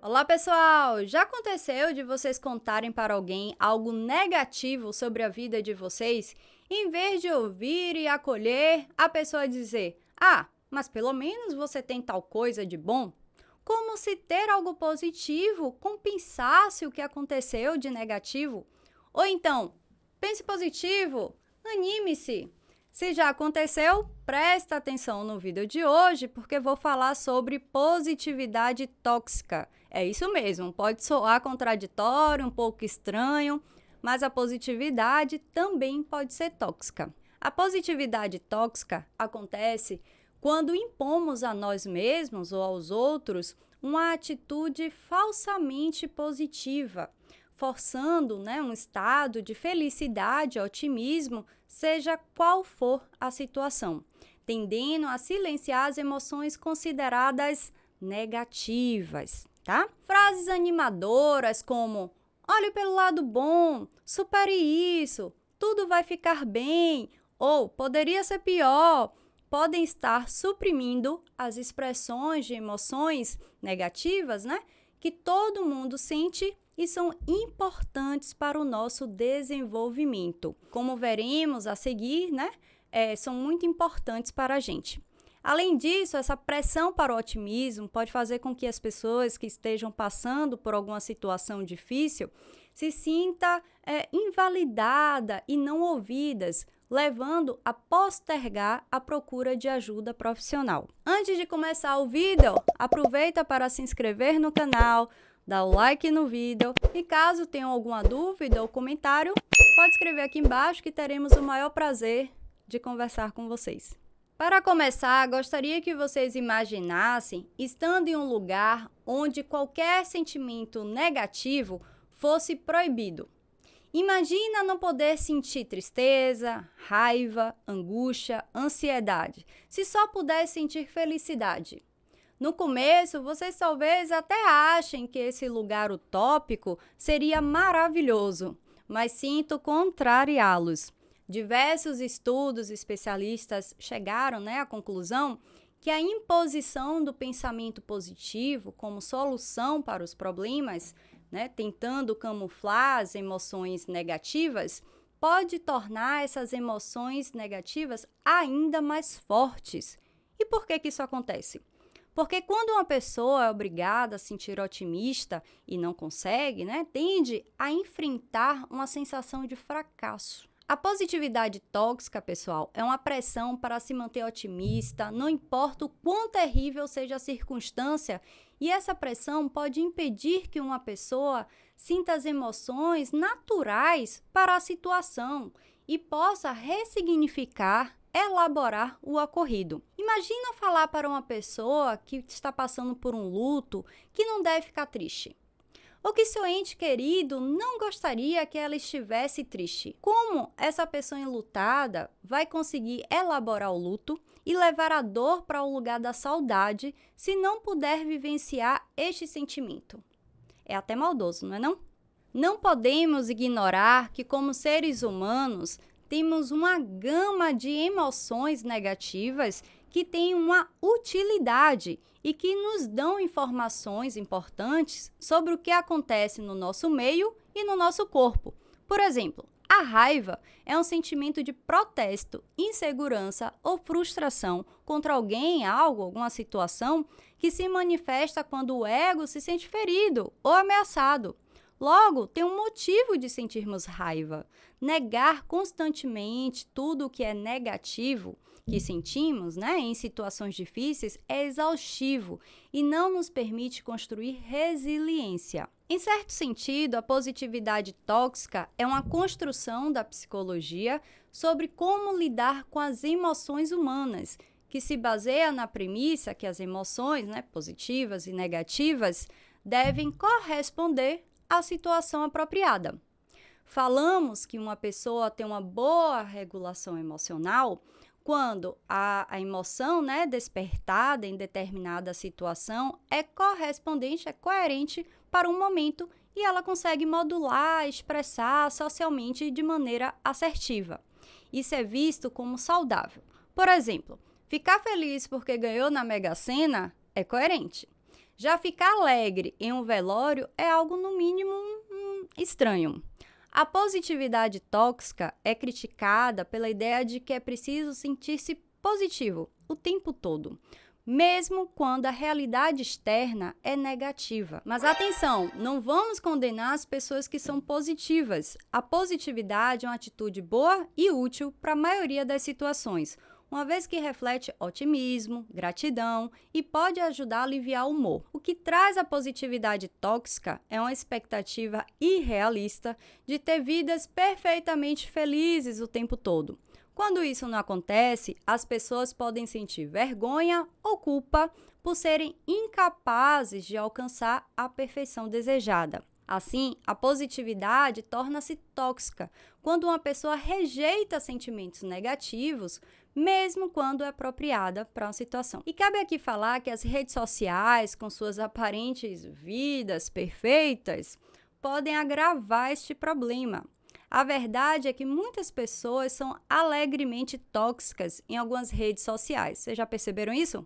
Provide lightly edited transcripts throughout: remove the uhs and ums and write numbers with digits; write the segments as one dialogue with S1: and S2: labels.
S1: Olá, pessoal! Já aconteceu de vocês contarem para alguém algo negativo sobre a vida de vocês? Em vez de ouvir e acolher, a pessoa dizer: "Ah, mas pelo menos você tem tal coisa de bom?" Como se ter algo positivo compensasse o que aconteceu de negativo. Ou então, pense positivo, anime-se. Se já aconteceu, presta atenção no vídeo de hoje, porque vou falar sobre positividade tóxica. É isso mesmo, pode soar contraditório, um pouco estranho, mas a positividade também pode ser tóxica. A positividade tóxica acontece quando impomos a nós mesmos ou aos outros uma atitude falsamente positiva, forçando, um estado de felicidade, otimismo, seja qual for a situação, tendendo a silenciar as emoções consideradas negativas, tá? Frases animadoras como: "Olhe pelo lado bom, supere isso, tudo vai ficar bem", ou "poderia ser pior", podem estar suprimindo as expressões de emoções negativas, que todo mundo sente e são importantes para o nosso desenvolvimento. Como veremos a seguir, são muito importantes para a gente. Além disso, essa pressão para o otimismo pode fazer com que as pessoas que estejam passando por alguma situação difícil se sinta invalidada e não ouvidas, levando a postergar a procura de ajuda profissional. Antes de começar o vídeo, aproveita para se inscrever no canal, dar o like no vídeo e caso tenham alguma dúvida ou comentário, pode escrever aqui embaixo que teremos o maior prazer de conversar com vocês. Para começar, gostaria que vocês imaginassem estando em um lugar onde qualquer sentimento negativo fosse proibido. Imagina não poder sentir tristeza, raiva, angústia, ansiedade, se só puder sentir felicidade. No começo, vocês talvez até achem que esse lugar utópico seria maravilhoso, mas sinto contrariá-los. Diversos estudos especialistas chegaram à conclusão que a imposição do pensamento positivo como solução para os problemas, tentando camuflar as emoções negativas, pode tornar essas emoções negativas ainda mais fortes. E por que isso acontece? Porque quando uma pessoa é obrigada a se sentir otimista e não consegue, tende a enfrentar uma sensação de fracasso. A positividade tóxica, pessoal, é uma pressão para se manter otimista, não importa o quão terrível seja a circunstância, e essa pressão pode impedir que uma pessoa sinta as emoções naturais para a situação e possa ressignificar, elaborar o ocorrido. Imagina falar para uma pessoa que está passando por um luto que não deve ficar triste, ou que seu ente querido não gostaria que ela estivesse triste. Como essa pessoa enlutada vai conseguir elaborar o luto e levar a dor para o lugar da saudade se não puder vivenciar este sentimento? É até maldoso, não é não? Não podemos ignorar que, como seres humanos, temos uma gama de emoções negativas que têm uma utilidade e que nos dão informações importantes sobre o que acontece no nosso meio e no nosso corpo. Por exemplo, a raiva é um sentimento de protesto, insegurança ou frustração contra alguém, algo, alguma situação que se manifesta quando o ego se sente ferido ou ameaçado. Logo, tem um motivo de sentirmos raiva. Negar constantemente tudo o que é negativo que sentimos, em situações difíceis é exaustivo e não nos permite construir resiliência. Em certo sentido, a positividade tóxica é uma construção da psicologia sobre como lidar com as emoções humanas, que se baseia na premissa que as emoções, positivas e negativas, devem corresponder à situação apropriada. Falamos que uma pessoa tem uma boa regulação emocional quando a emoção despertada em determinada situação é correspondente, é coerente para um momento e ela consegue modular, expressar socialmente de maneira assertiva. Isso é visto como saudável. Por exemplo, ficar feliz porque ganhou na Mega Sena é coerente. Já ficar alegre em um velório é algo, no mínimo, estranho. A positividade tóxica é criticada pela ideia de que é preciso sentir-se positivo o tempo todo, mesmo quando a realidade externa é negativa. Mas atenção, não vamos condenar as pessoas que são positivas. A positividade é uma atitude boa e útil para a maioria das situações, uma vez que reflete otimismo, gratidão e pode ajudar a aliviar o humor. O que traz a positividade tóxica é uma expectativa irrealista de ter vidas perfeitamente felizes o tempo todo. Quando isso não acontece, as pessoas podem sentir vergonha ou culpa por serem incapazes de alcançar a perfeição desejada. Assim, a positividade torna-se tóxica quando uma pessoa rejeita sentimentos negativos, mesmo quando é apropriada para uma situação. E cabe aqui falar que as redes sociais, com suas aparentes vidas perfeitas, podem agravar este problema. A verdade é que muitas pessoas são alegremente tóxicas em algumas redes sociais. Vocês já perceberam isso?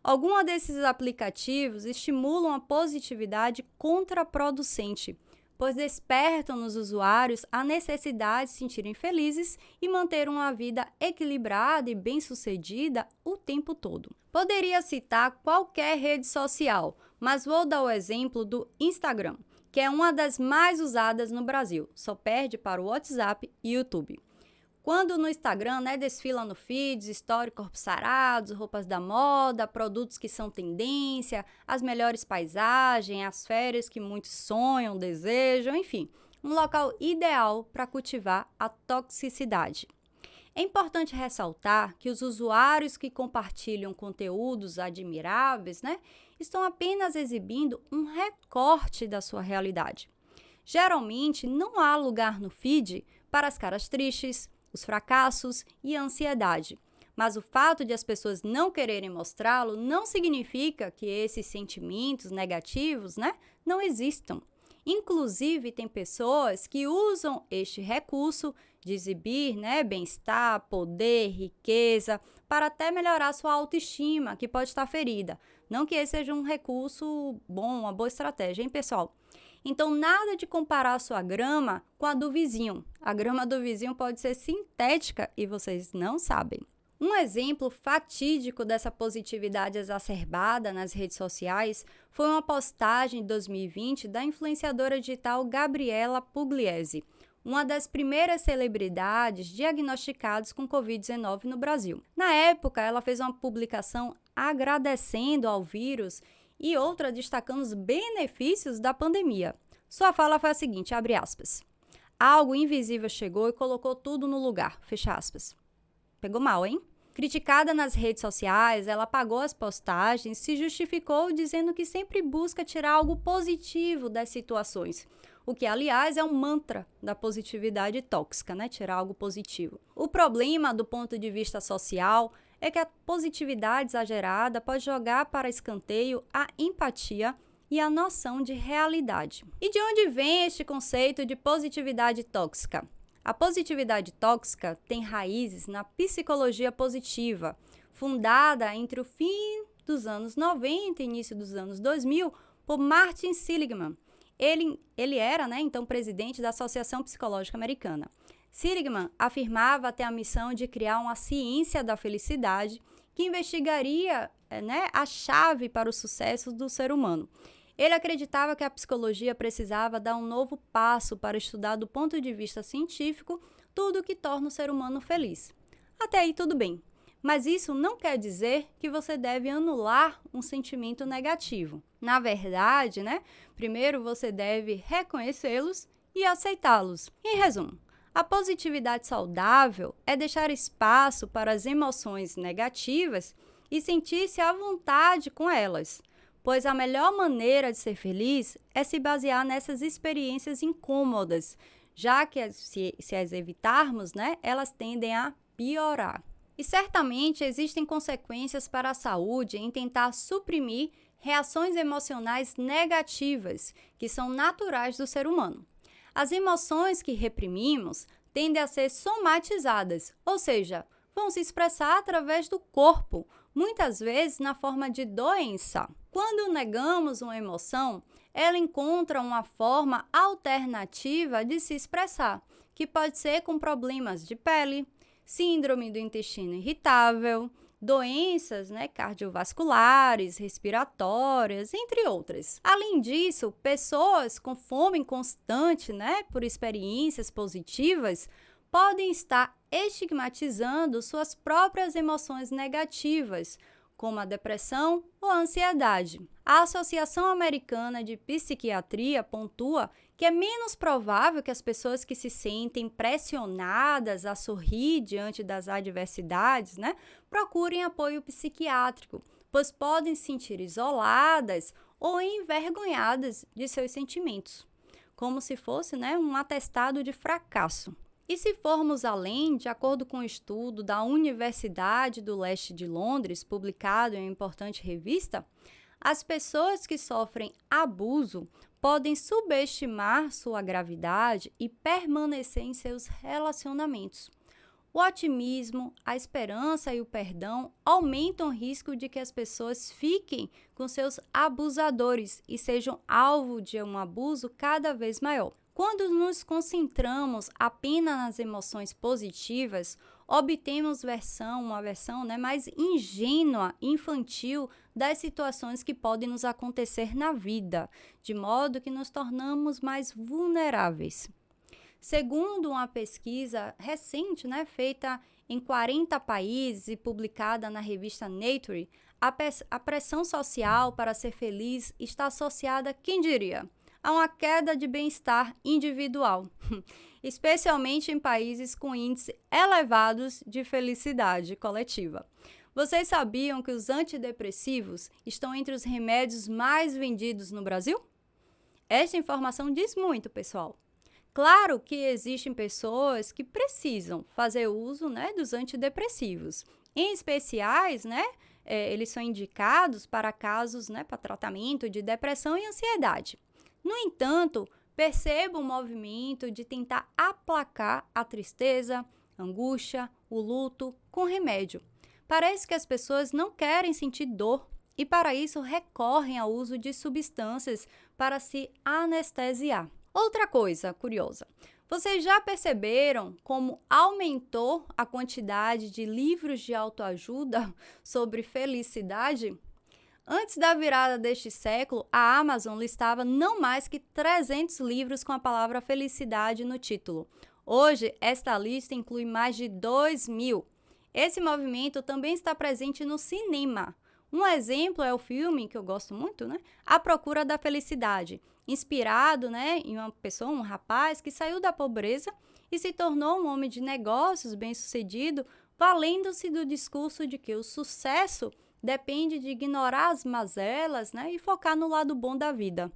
S1: Alguns desses aplicativos estimulam a positividade contraproducente, pois despertam nos usuários a necessidade de se sentirem felizes e manter uma vida equilibrada e bem-sucedida o tempo todo. Poderia citar qualquer rede social, mas vou dar o exemplo do Instagram, que é uma das mais usadas no Brasil, só perde para o WhatsApp e YouTube. Quando no Instagram, desfila no feeds, stories corpos sarados, roupas da moda, produtos que são tendência, as melhores paisagens, as férias que muitos sonham, desejam, enfim, um local ideal para cultivar a toxicidade. É importante ressaltar que os usuários que compartilham conteúdos admiráveis, estão apenas exibindo um recorte da sua realidade. Geralmente, não há lugar no feed para as caras tristes, os fracassos e a ansiedade. Mas o fato de as pessoas não quererem mostrá-lo não significa que esses sentimentos negativos, não existam. Inclusive, tem pessoas que usam este recurso de exibir, bem-estar, poder, riqueza, para até melhorar sua autoestima, que pode estar ferida. Não que esse seja um recurso bom, uma boa estratégia, hein, pessoal? Então, nada de comparar a sua grama com a do vizinho. A grama do vizinho pode ser sintética e vocês não sabem. Um exemplo fatídico dessa positividade exacerbada nas redes sociais foi uma postagem de 2020 da influenciadora digital Gabriela Pugliese, uma das primeiras celebridades diagnosticadas com Covid-19 no Brasil. Na época, ela fez uma publicação agradecendo ao vírus e outra destacando os benefícios da pandemia. Sua fala foi a seguinte, abre aspas, algo invisível chegou e colocou tudo no lugar, fecha aspas. Pegou mal, hein? Criticada nas redes sociais, ela apagou as postagens e se justificou dizendo que sempre busca tirar algo positivo das situações, o que, aliás, é um mantra da positividade tóxica, tirar algo positivo. O problema, do ponto de vista social, é que a positividade exagerada pode jogar para escanteio a empatia e a noção de realidade. E de onde vem este conceito de positividade tóxica? A positividade tóxica tem raízes na psicologia positiva, fundada entre o fim dos anos 90 e início dos anos 2000 por Martin Seligman. Ele era, então, presidente da Associação Psicológica Americana. Seligman afirmava ter a missão de criar uma ciência da felicidade que investigaria a chave para o sucesso do ser humano. Ele acreditava que a psicologia precisava dar um novo passo para estudar do ponto de vista científico tudo o que torna o ser humano feliz. Até aí tudo bem, mas isso não quer dizer que você deve anular um sentimento negativo. Na verdade, primeiro você deve reconhecê-los e aceitá-los. Em resumo, a positividade saudável é deixar espaço para as emoções negativas e sentir-se à vontade com elas, pois a melhor maneira de ser feliz é se basear nessas experiências incômodas, já que se as evitarmos, elas tendem a piorar. E certamente existem consequências para a saúde em tentar suprimir reações emocionais negativas, que são naturais do ser humano. As emoções que reprimimos tendem a ser somatizadas, ou seja, vão se expressar através do corpo, muitas vezes na forma de doença. Quando negamos uma emoção, ela encontra uma forma alternativa de se expressar, que pode ser com problemas de pele, síndrome do intestino irritável, doenças, cardiovasculares, respiratórias, entre outras. Além disso, pessoas com fome constante, por experiências positivas, podem estar estigmatizando suas próprias emoções negativas, como a depressão ou a ansiedade. A Associação Americana de Psiquiatria pontua que é menos provável que as pessoas que se sentem pressionadas a sorrir diante das adversidades, procurem apoio psiquiátrico, pois podem se sentir isoladas ou envergonhadas de seus sentimentos, como se fosse um atestado de fracasso. E se formos além, de acordo com um estudo da Universidade do Leste de Londres, publicado em uma importante revista, as pessoas que sofrem abuso podem subestimar sua gravidade e permanecer em seus relacionamentos. O otimismo, a esperança e o perdão aumentam o risco de que as pessoas fiquem com seus abusadores e sejam alvo de um abuso cada vez maior. Quando nos concentramos apenas nas emoções positivas, obtemos uma versão mais ingênua e infantil das situações que podem nos acontecer na vida, de modo que nos tornamos mais vulneráveis. Segundo uma pesquisa recente, feita em 40 países e publicada na revista Nature, a pressão social para ser feliz está associada, quem diria, a uma queda de bem-estar individual, especialmente em países com índices elevados de felicidade coletiva. Vocês sabiam que os antidepressivos estão entre os remédios mais vendidos no Brasil? Esta informação diz muito, pessoal. Claro que existem pessoas que precisam fazer uso dos antidepressivos. Em especiais, eles são indicados para casos, para tratamento de depressão e ansiedade. No entanto, perceba o movimento de tentar aplacar a tristeza, a angústia, o luto com remédio. Parece que as pessoas não querem sentir dor e, para isso, recorrem ao uso de substâncias para se anestesiar. Outra coisa curiosa, vocês já perceberam como aumentou a quantidade de livros de autoajuda sobre felicidade? Antes da virada deste século, a Amazon listava não mais que 300 livros com a palavra felicidade no título. Hoje, esta lista inclui mais de 2.000. Esse movimento também está presente no cinema. Um exemplo é o filme, que eu gosto muito, A Procura da Felicidade, inspirado em uma pessoa, um rapaz que saiu da pobreza e se tornou um homem de negócios bem-sucedido, valendo-se do discurso de que o sucesso depende de ignorar as mazelas e focar no lado bom da vida.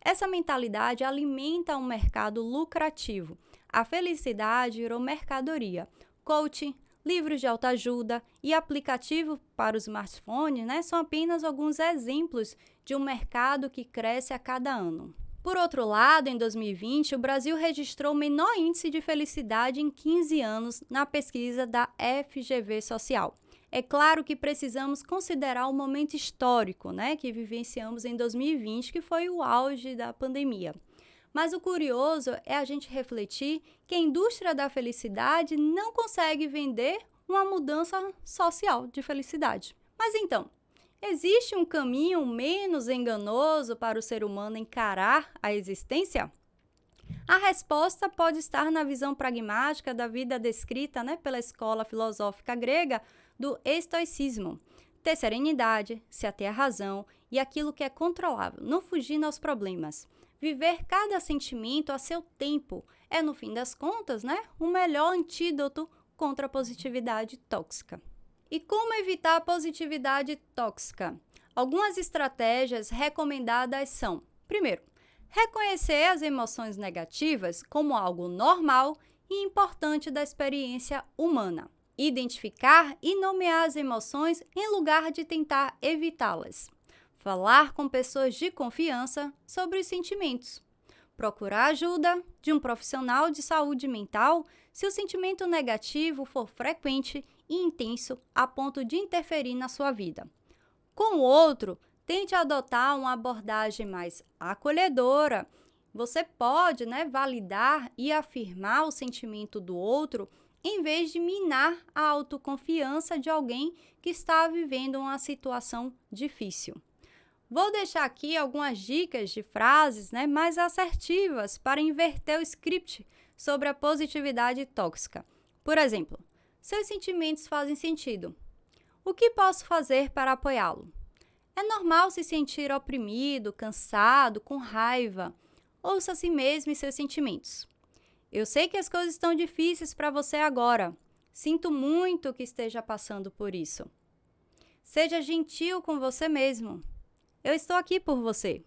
S1: Essa mentalidade alimenta um mercado lucrativo. A felicidade virou mercadoria. Coaching, livros de autoajuda e aplicativo para os smartphones são apenas alguns exemplos de um mercado que cresce a cada ano. Por outro lado, em 2020, o Brasil registrou o menor índice de felicidade em 15 anos na pesquisa da FGV Social. É claro que precisamos considerar o momento histórico, que vivenciamos em 2020, que foi o auge da pandemia. Mas o curioso é a gente refletir que a indústria da felicidade não consegue vender uma mudança social de felicidade. Mas então, existe um caminho menos enganoso para o ser humano encarar a existência? A resposta pode estar na visão pragmática da vida descrita pela escola filosófica grega do estoicismo. Ter serenidade, se ater à razão e aquilo que é controlável, não fugindo aos problemas. Viver cada sentimento a seu tempo é, no fim das contas, o melhor antídoto contra a positividade tóxica. E como evitar a positividade tóxica? Algumas estratégias recomendadas são: primeiro, reconhecer as emoções negativas como algo normal e importante da experiência humana. Identificar e nomear as emoções em lugar de tentar evitá-las. Falar com pessoas de confiança sobre os sentimentos. Procurar ajuda de um profissional de saúde mental se o sentimento negativo for frequente e intenso a ponto de interferir na sua vida. Com o outro, tente adotar uma abordagem mais acolhedora. Você pode, validar e afirmar o sentimento do outro em vez de minar a autoconfiança de alguém que está vivendo uma situação difícil. Vou deixar aqui algumas dicas de frases, mais assertivas para inverter o script sobre a positividade tóxica. Por exemplo, seus sentimentos fazem sentido. O que posso fazer para apoiá-lo? É normal se sentir oprimido, cansado, com raiva. Ouça a si mesmo e seus sentimentos. Eu sei que as coisas estão difíceis para você agora. Sinto muito que esteja passando por isso. Seja gentil com você mesmo. Eu estou aqui por você.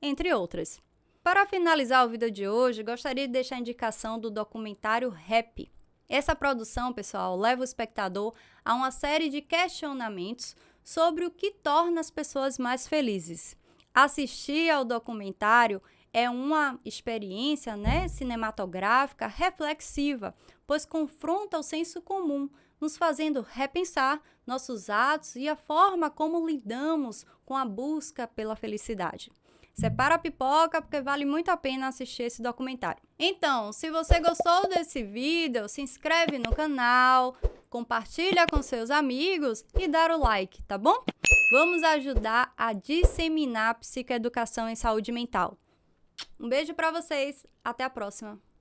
S1: Entre outras. Para finalizar o vídeo de hoje, gostaria de deixar a indicação do documentário Happy. Essa produção, pessoal, leva o espectador a uma série de questionamentos sobre o que torna as pessoas mais felizes. Assistir ao documentário é uma experiência, cinematográfica reflexiva, pois confronta o senso comum, nos fazendo repensar nossos atos e a forma como lidamos com a busca pela felicidade. Separa a pipoca porque vale muito a pena assistir esse documentário. Então, se você gostou desse vídeo, se inscreve no canal, compartilha com seus amigos e dá o like, tá bom? Vamos ajudar a disseminar a psicoeducação em saúde mental. Um beijo para vocês, até a próxima!